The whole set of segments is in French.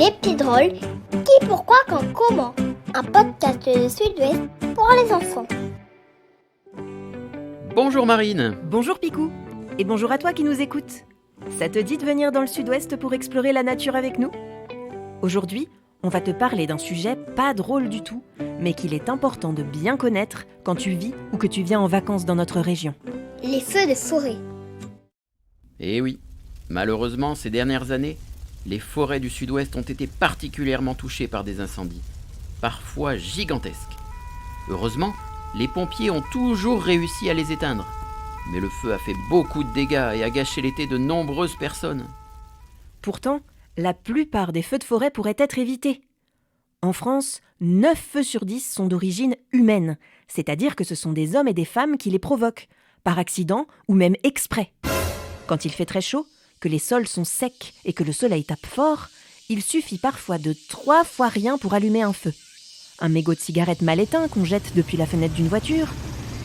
Les petits drôles, qui, pourquoi, quand, comment. Un podcast de Sud-Ouest pour les enfants. Bonjour Marine. Bonjour Picou. Et bonjour à toi qui nous écoutes. Ça te dit de venir dans le Sud-Ouest pour explorer la nature avec nous ? Aujourd'hui, on va te parler d'un sujet pas drôle du tout, mais qu'il est important de bien connaître quand tu vis ou que tu viens en vacances dans notre région. Les feux de forêt. Eh oui, malheureusement ces dernières années, les forêts du Sud-Ouest ont été particulièrement touchées par des incendies, parfois gigantesques. Heureusement, les pompiers ont toujours réussi à les éteindre. Mais le feu a fait beaucoup de dégâts et a gâché l'été de nombreuses personnes. Pourtant, la plupart des feux de forêt pourraient être évités. En France, 9 feux sur 10 sont d'origine humaine, c'est-à-dire que ce sont des hommes et des femmes qui les provoquent, par accident ou même exprès. Quand il fait très chaud, que les sols sont secs et que le soleil tape fort, il suffit parfois de 3 fois rien pour allumer un feu. Un mégot de cigarette mal éteint qu'on jette depuis la fenêtre d'une voiture,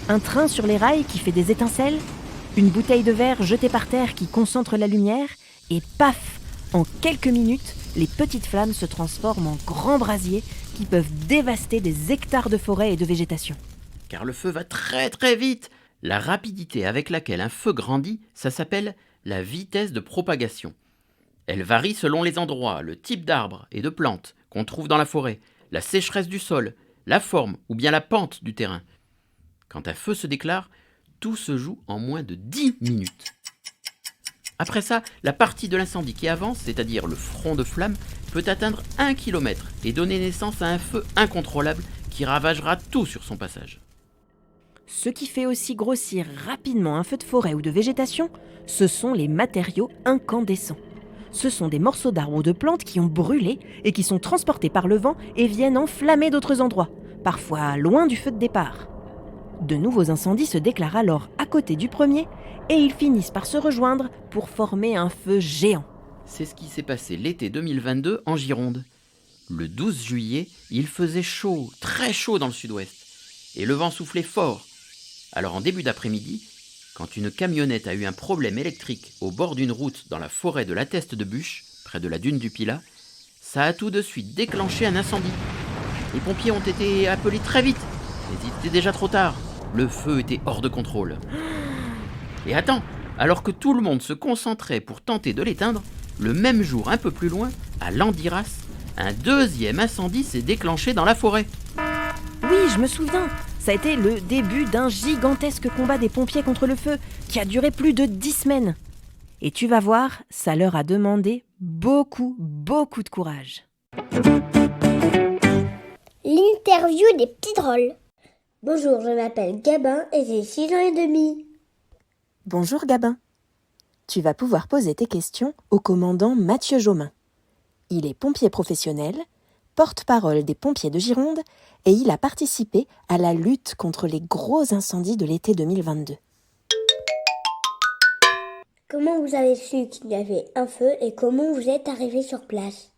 un train sur les rails qui fait des étincelles, une bouteille de verre jetée par terre qui concentre la lumière, et paf, en quelques minutes, les petites flammes se transforment en grands brasiers qui peuvent dévaster des hectares de forêt et de végétation. Car le feu va très très vite. La rapidité avec laquelle un feu grandit, ça s'appelle la vitesse de propagation. Elle varie selon les endroits, le type d'arbres et de plantes qu'on trouve dans la forêt, la sécheresse du sol, la forme ou bien la pente du terrain. Quand un feu se déclare, tout se joue en moins de 10 minutes. Après ça, la partie de l'incendie qui avance, c'est-à-dire le front de flamme, peut atteindre 1 km et donner naissance à un feu incontrôlable qui ravagera tout sur son passage. Ce qui fait aussi grossir rapidement un feu de forêt ou de végétation, ce sont les matériaux incandescents. Ce sont des morceaux d'arbres ou de plantes qui ont brûlé et qui sont transportés par le vent et viennent enflammer d'autres endroits, parfois loin du feu de départ. De nouveaux incendies se déclarent alors à côté du premier et ils finissent par se rejoindre pour former un feu géant. C'est ce qui s'est passé l'été 2022 en Gironde. Le 12 juillet, il faisait chaud, très chaud dans le sud-ouest, et le vent soufflait fort. Alors en début d'après-midi, quand une camionnette a eu un problème électrique au bord d'une route dans la forêt de la Teste de Buch, près de la dune du Pilat, ça a tout de suite déclenché un incendie. Les pompiers ont été appelés très vite, mais il était déjà trop tard. Le feu était hors de contrôle. Et attends, alors que tout le monde se concentrait pour tenter de l'éteindre, le même jour, un peu plus loin, à Landiras, un deuxième incendie s'est déclenché dans la forêt. Oui, je me souviens. Ça a été le début d'un gigantesque combat des pompiers contre le feu qui a duré plus de 10 semaines. Et tu vas voir, ça leur a demandé beaucoup de courage. L'interview des petits drôles. Bonjour, je m'appelle Gabin et j'ai 6 ans et demi. Bonjour Gabin. Tu vas pouvoir poser tes questions au commandant Mathieu Jaumin. Il est pompier professionnel, porte-parole des pompiers de Gironde et il a participé à la lutte contre les gros incendies de l'été 2022. Comment vous avez su qu'il y avait un feu et comment vous êtes arrivé sur place ?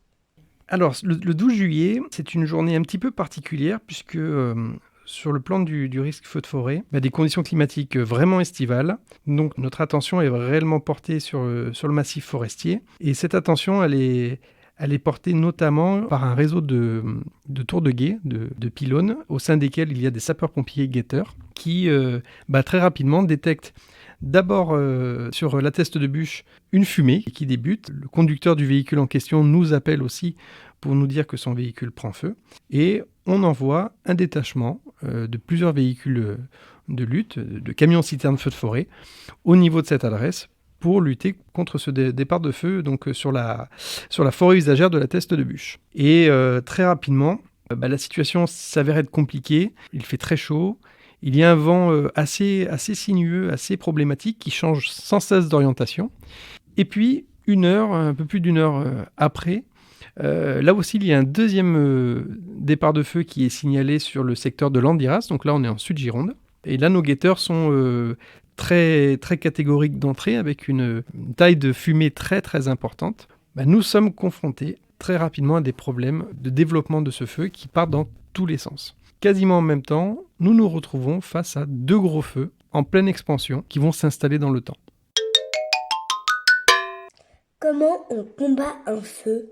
Alors, le 12 juillet, c'est une journée un petit peu particulière puisque sur le plan du risque feu de forêt, des conditions climatiques vraiment estivales. Donc, notre attention est réellement portée sur le massif forestier. Et cette attention, elle est portée notamment par un réseau de tours de guet, de pylônes, au sein desquels il y a des sapeurs-pompiers guetteurs qui, très rapidement, détectent d'abord sur la Teste de Buch une fumée qui débute. Le conducteur du véhicule en question nous appelle aussi pour nous dire que son véhicule prend feu. Et on envoie un détachement de plusieurs véhicules de lutte, de camions-citernes feu de forêt, au niveau de cette adresse pour lutter contre ce départ de feu donc sur la forêt usagère de la Teste de Buch. Et très rapidement, la situation s'avère être compliquée. Il fait très chaud. Il y a un vent assez sinueux, assez problématique, qui change sans cesse d'orientation. Et puis, un peu plus d'une heure après, là aussi, il y a un deuxième départ de feu qui est signalé sur le secteur de Landiras. Donc là, on est en Sud-Gironde. Et là, nos guetteurs sont très, très catégoriques d'entrée, avec une taille de fumée très, très importante. Nous sommes confrontés très rapidement à des problèmes de développement de ce feu qui partent dans tous les sens. Quasiment en même temps, nous nous retrouvons face à 2 gros feux en pleine expansion qui vont s'installer dans le temps. Comment on combat un feu ?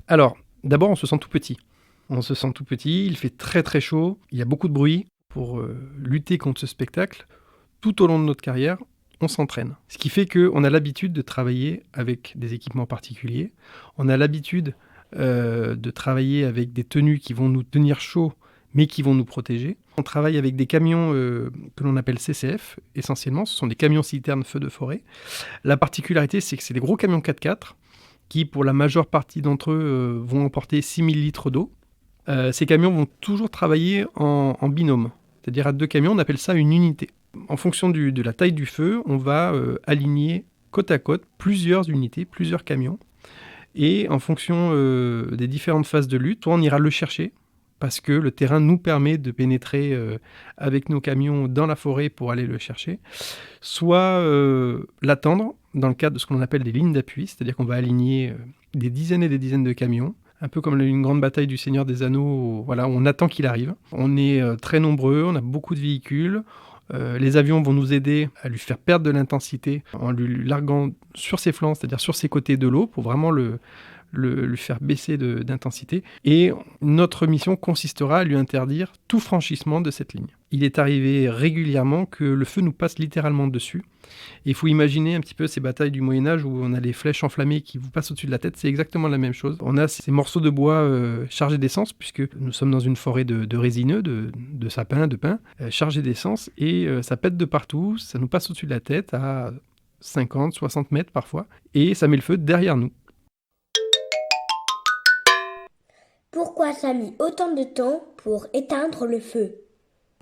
Alors, D'abord, on se sent tout petit. On se sent tout petit, il fait très très chaud, il y a beaucoup de bruit. Pour lutter contre ce spectacle, tout au long de notre carrière, on s'entraîne. Ce qui fait qu'on a l'habitude de travailler avec des équipements particuliers, on a l'habitude de travailler avec des tenues qui vont nous tenir chaud, mais qui vont nous protéger. On travaille avec des camions que l'on appelle CCF, essentiellement, ce sont des camions citernes feux de forêt. La particularité, c'est que c'est des gros camions 4x4 qui, pour la majeure partie d'entre eux, vont emporter 6000 litres d'eau. Ces camions vont toujours travailler en binôme, c'est-à-dire à 2 camions, on appelle ça une unité. En fonction de la taille du feu, on va aligner côte à côte plusieurs unités, plusieurs camions. Et en fonction des différentes phases de lutte, soit on ira le chercher, parce que le terrain nous permet de pénétrer avec nos camions dans la forêt pour aller le chercher, soit l'attendre dans le cadre de ce qu'on appelle des lignes d'appui, c'est-à-dire qu'on va aligner des dizaines et des dizaines de camions, un peu comme une grande bataille du Seigneur des Anneaux, voilà, on attend qu'il arrive. On est très nombreux, on a beaucoup de véhicules. Les avions vont nous aider à lui faire perdre de l'intensité en lui larguant sur ses flancs, c'est-à-dire sur ses côtés de l'eau, pour vraiment lui faire baisser d'intensité. Et notre mission consistera à lui interdire tout franchissement de cette ligne. Il est arrivé régulièrement que le feu nous passe littéralement dessus. Et il faut imaginer un petit peu ces batailles du Moyen-Âge où on a les flèches enflammées qui vous passent au-dessus de la tête, c'est exactement la même chose. On a ces morceaux de bois chargés d'essence, puisque nous sommes dans une forêt de résineux, de sapins, de pins, chargés d'essence, et ça pète de partout, ça nous passe au-dessus de la tête à 50, 60 mètres parfois, et ça met le feu derrière nous. Pourquoi ça a mis autant de temps pour éteindre le feu?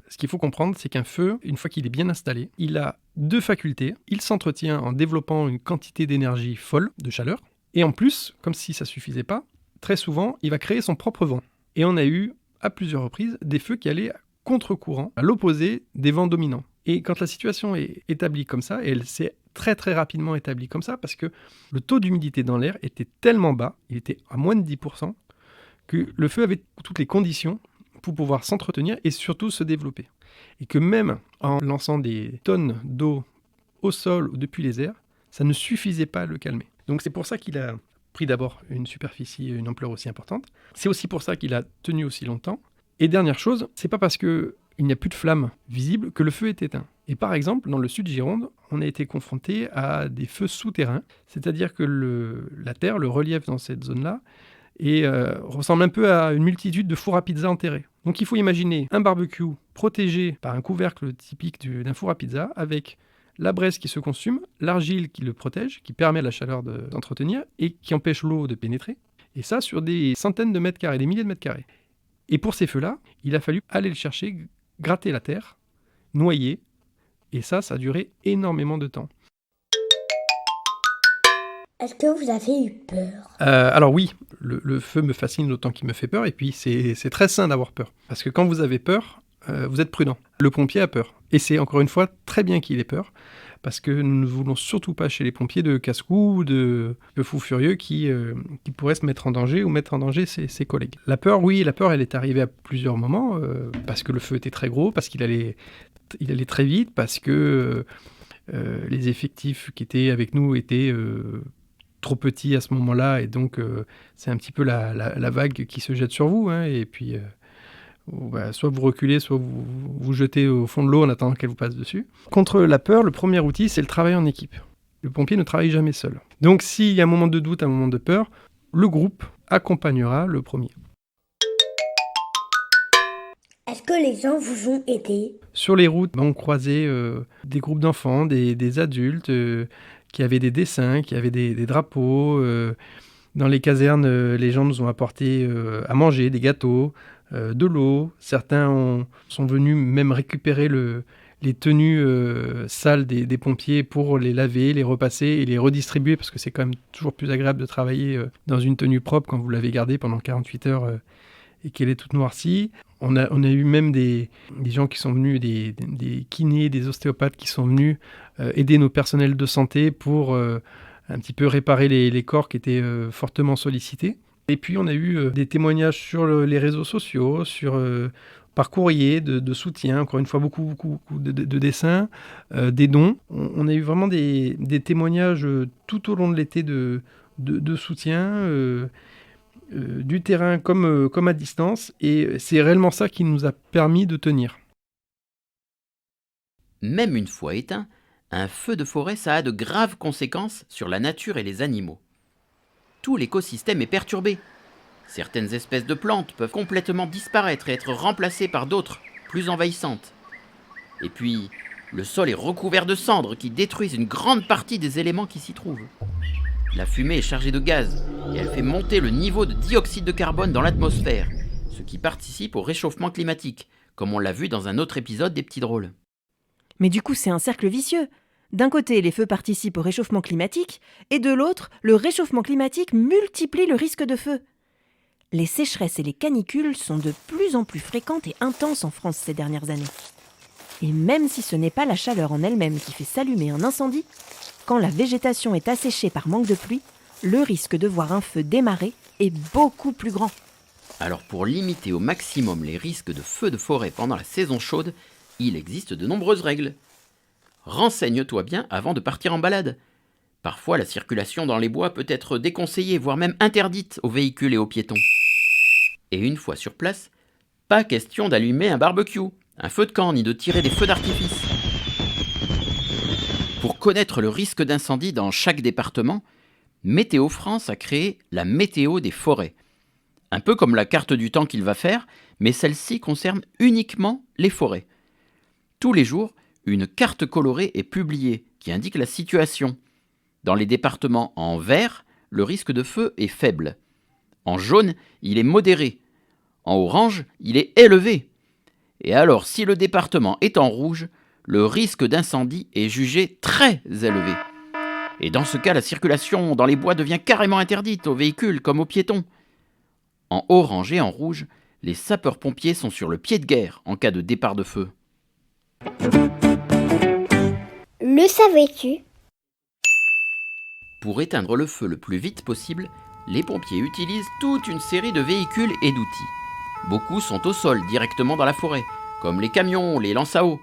Ce qu'il faut comprendre, c'est qu'un feu, une fois qu'il est bien installé, il a 2 facultés. Il s'entretient en développant une quantité d'énergie folle, de chaleur. Et en plus, comme si ça ne suffisait pas, très souvent, il va créer son propre vent. Et on a eu, à plusieurs reprises, des feux qui allaient à contre-courant, à l'opposé des vents dominants. Et quand la situation est établie comme ça, et elle s'est très très rapidement établie comme ça, parce que le taux d'humidité dans l'air était tellement bas, il était à moins de 10%, que le feu avait toutes les conditions pour pouvoir s'entretenir et surtout se développer. Et que même en lançant des tonnes d'eau au sol ou depuis les airs, ça ne suffisait pas à le calmer. Donc c'est pour ça qu'il a pris d'abord une superficie, une ampleur aussi importante. C'est aussi pour ça qu'il a tenu aussi longtemps. Et dernière chose, c'est pas parce qu'il n'y a plus de flammes visibles que le feu est éteint. Et par exemple, dans le sud Gironde, on a été confronté à des feux souterrains, c'est-à-dire que la terre, le relief dans cette zone-là, ressemble un peu à une multitude de fours à pizza enterrés. Donc il faut imaginer un barbecue protégé par un couvercle typique d'un four à pizza avec la braise qui se consume, l'argile qui le protège, qui permet à la chaleur d'entretenir et qui empêche l'eau de pénétrer. Et ça sur des centaines de mètres carrés, des milliers de mètres carrés. Et pour ces feux-là, il a fallu aller le chercher, gratter la terre, noyer. Et ça a duré énormément de temps. Est-ce que vous avez eu peur? Alors oui, le feu me fascine autant qu'il me fait peur, et puis c'est très sain d'avoir peur. Parce que quand vous avez peur, vous êtes prudent. Le pompier a peur. Et c'est encore une fois très bien qu'il ait peur, parce que nous ne voulons surtout pas chez les pompiers de casse-cou ou de fous furieux qui pourraient se mettre en danger ou mettre en danger ses collègues. La peur, oui, elle est arrivée à plusieurs moments, parce que le feu était très gros, parce qu'il allait très vite, parce que les effectifs qui étaient avec nous étaient trop petits à ce moment-là, et donc c'est un petit peu la vague qui se jette sur vous, hein, et puis soit vous reculez, soit vous jetez au fond de l'eau en attendant qu'elle vous passe dessus. Contre la peur, le premier outil, c'est le travail en équipe. Le pompier ne travaille jamais seul. Donc s'il y a un moment de doute, un moment de peur, le groupe accompagnera le premier. Est-ce que les gens vous ont aidé? Sur les routes, on croisait des groupes d'enfants, des adultes qui avaient des dessins, qui avaient des drapeaux. Dans les casernes, les gens nous ont apporté à manger, des gâteaux, de l'eau. Certains sont venus même récupérer les tenues sales des pompiers pour les laver, les repasser et les redistribuer, parce que c'est quand même toujours plus agréable de travailler dans une tenue propre quand vous l'avez gardée pendant 48 heures et qu'elle est toute noircie. On a eu même des gens qui sont venus, des kinés, des ostéopathes qui sont venus aider nos personnels de santé pour un petit peu réparer les corps qui étaient fortement sollicités. Et puis on a eu des témoignages sur les réseaux sociaux, par courrier de soutien, encore une fois beaucoup de dessins, des dons. On a eu vraiment des témoignages tout au long de l'été de soutien. du terrain comme à distance, et c'est réellement ça qui nous a permis de tenir. Même une fois éteint, un feu de forêt, ça a de graves conséquences sur la nature et les animaux. Tout l'écosystème est perturbé. Certaines espèces de plantes peuvent complètement disparaître et être remplacées par d'autres, plus envahissantes. Et puis, le sol est recouvert de cendres qui détruisent une grande partie des éléments qui s'y trouvent. La fumée est chargée de gaz et elle fait monter le niveau de dioxyde de carbone dans l'atmosphère, ce qui participe au réchauffement climatique, comme on l'a vu dans un autre épisode des Petits Drôles. Mais du coup, c'est un cercle vicieux. D'un côté, les feux participent au réchauffement climatique, et de l'autre, le réchauffement climatique multiplie le risque de feu. Les sécheresses et les canicules sont de plus en plus fréquentes et intenses en France ces dernières années. Et même si ce n'est pas la chaleur en elle-même qui fait s'allumer un incendie, quand la végétation est asséchée par manque de pluie, le risque de voir un feu démarrer est beaucoup plus grand. Alors pour limiter au maximum les risques de feux de forêt pendant la saison chaude, il existe de nombreuses règles. Renseigne-toi bien avant de partir en balade. Parfois, la circulation dans les bois peut être déconseillée, voire même interdite aux véhicules et aux piétons. Et une fois sur place, pas question d'allumer un barbecue, un feu de camp, ni de tirer des feux d'artifice. Pour connaître le risque d'incendie dans chaque département, Météo France a créé la météo des forêts. Un peu comme la carte du temps qu'il va faire, mais celle-ci concerne uniquement les forêts. Tous les jours, une carte colorée est publiée qui indique la situation. Dans les départements en vert, le risque de feu est faible. En jaune, il est modéré. En orange, il est élevé. Et alors, si le département est en rouge, le risque d'incendie est jugé très élevé. Et dans ce cas, la circulation dans les bois devient carrément interdite aux véhicules comme aux piétons. En orange et en rouge, les sapeurs-pompiers sont sur le pied de guerre en cas de départ de feu. Le savais-tu? Pour éteindre le feu le plus vite possible, les pompiers utilisent toute une série de véhicules et d'outils. Beaucoup sont au sol, directement dans la forêt, comme les camions, les lances à eau.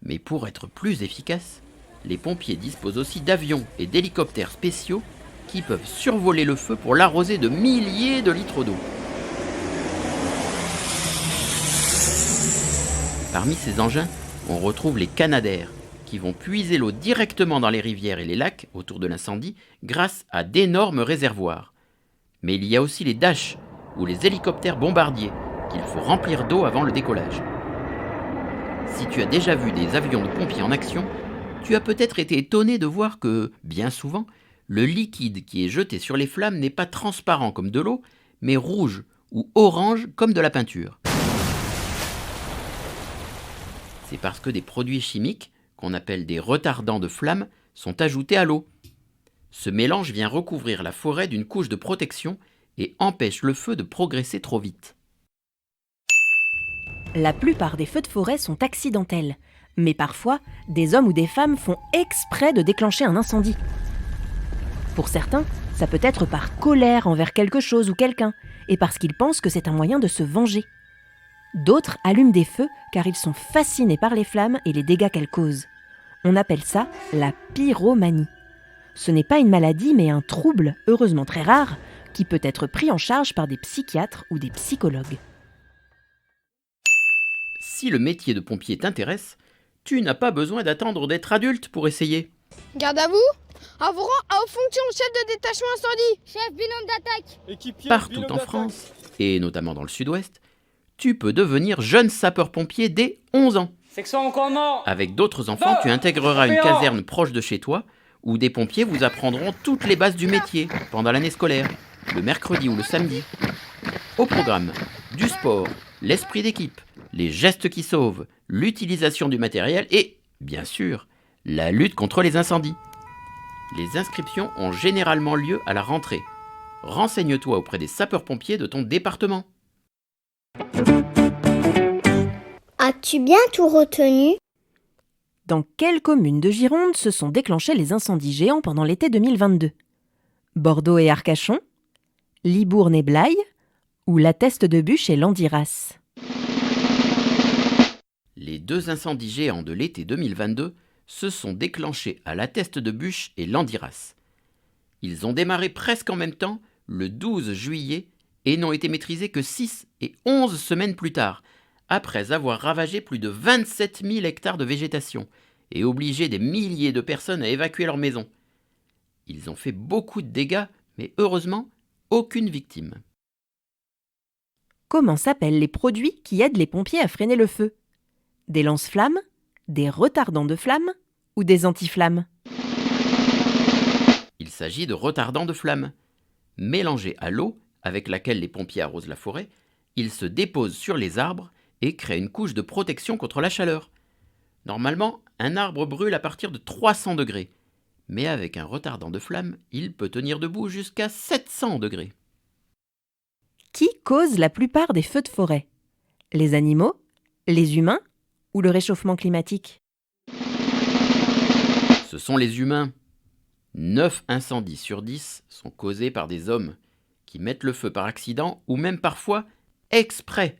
Mais pour être plus efficaces, les pompiers disposent aussi d'avions et d'hélicoptères spéciaux qui peuvent survoler le feu pour l'arroser de milliers de litres d'eau. Parmi ces engins, on retrouve les canadaires, qui vont puiser l'eau directement dans les rivières et les lacs autour de l'incendie grâce à d'énormes réservoirs. Mais il y a aussi les Dash, ou les hélicoptères bombardiers, qu'il faut remplir d'eau avant le décollage. Si tu as déjà vu des avions de pompiers en action, tu as peut-être été étonné de voir que, bien souvent, le liquide qui est jeté sur les flammes n'est pas transparent comme de l'eau, mais rouge ou orange comme de la peinture. C'est parce que des produits chimiques, qu'on appelle des retardants de flamme, sont ajoutés à l'eau. Ce mélange vient recouvrir la forêt d'une couche de protection et empêche le feu de progresser trop vite. La plupart des feux de forêt sont accidentels, mais parfois, des hommes ou des femmes font exprès de déclencher un incendie. Pour certains, ça peut être par colère envers quelque chose ou quelqu'un, et parce qu'ils pensent que c'est un moyen de se venger. D'autres allument des feux car ils sont fascinés par les flammes et les dégâts qu'elles causent. On appelle ça la pyromanie. Ce n'est pas une maladie mais un trouble, heureusement très rare, qui peut être pris en charge par des psychiatres ou des psychologues. Si le métier de pompier t'intéresse, tu n'as pas besoin d'attendre d'être adulte pour essayer. Garde à vous. Avant à fonction, chef de détachement incendie. Chef, binôme d'attaque. Équipier, Partout binôme en d'attaque. France, et notamment dans le sud-ouest, tu peux devenir jeune sapeur-pompier dès 11 ans. Section en commandement. Avec d'autres enfants, tu intégreras une caserne proche de chez toi, où des pompiers vous apprendront toutes les bases du métier pendant l'année scolaire, le mercredi ou le samedi. Au programme, du sport, l'esprit d'équipe, les gestes qui sauvent, l'utilisation du matériel et, bien sûr, la lutte contre les incendies. Les inscriptions ont généralement lieu à la rentrée. Renseigne-toi auprès des sapeurs-pompiers de ton département. As-tu bien tout retenu? Dans quelles communes de Gironde se sont déclenchés les incendies géants pendant l'été 2022 ? Bordeaux et Arcachon ? Libourne et Blaye ? Ou La Teste-de-Buch et Landiras ? Les deux incendies géants de l'été 2022 se sont déclenchés à La Teste-de-Buch et Landiras. Ils ont démarré presque en même temps, le 12 juillet, et n'ont été maîtrisés que 6 et 11 semaines plus tard, après avoir ravagé plus de 27 000 hectares de végétation et obligé des milliers de personnes à évacuer leurs maisons. Ils ont fait beaucoup de dégâts, mais heureusement, aucune victime. Comment s'appellent les produits qui aident les pompiers à freiner le feu? Des lance-flammes, des retardants de flammes ou des anti-flammes? Il s'agit de retardants de flammes. Mélangés à l'eau avec laquelle les pompiers arrosent la forêt, ils se déposent sur les arbres et créent une couche de protection contre la chaleur. Normalement, un arbre brûle à partir de 300 degrés, mais avec un retardant de flamme, il peut tenir debout jusqu'à 700 degrés. Qui cause la plupart des feux de forêt? Les animaux, les humains ou le réchauffement climatique? Ce sont les humains. 9 incendies sur 10 sont causés par des hommes qui mettent le feu par accident ou même parfois exprès.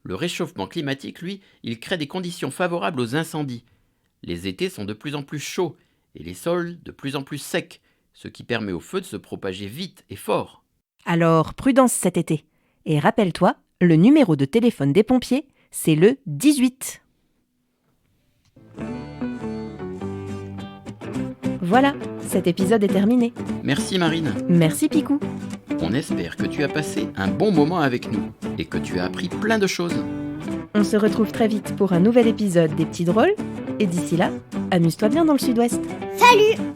Le réchauffement climatique, lui, il crée des conditions favorables aux incendies. Les étés sont de plus en plus chauds et les sols de plus en plus secs, ce qui permet au feu de se propager vite et fort. Alors, prudence cet été. Et rappelle-toi, le numéro de téléphone des pompiers, c'est le 18. Voilà, cet épisode est terminé. Merci Marine. Merci Picou. On espère que tu as passé un bon moment avec nous et que tu as appris plein de choses. On se retrouve très vite pour un nouvel épisode des Petits Drôles. Et d'ici là, amuse-toi bien dans le Sud-Ouest. Salut!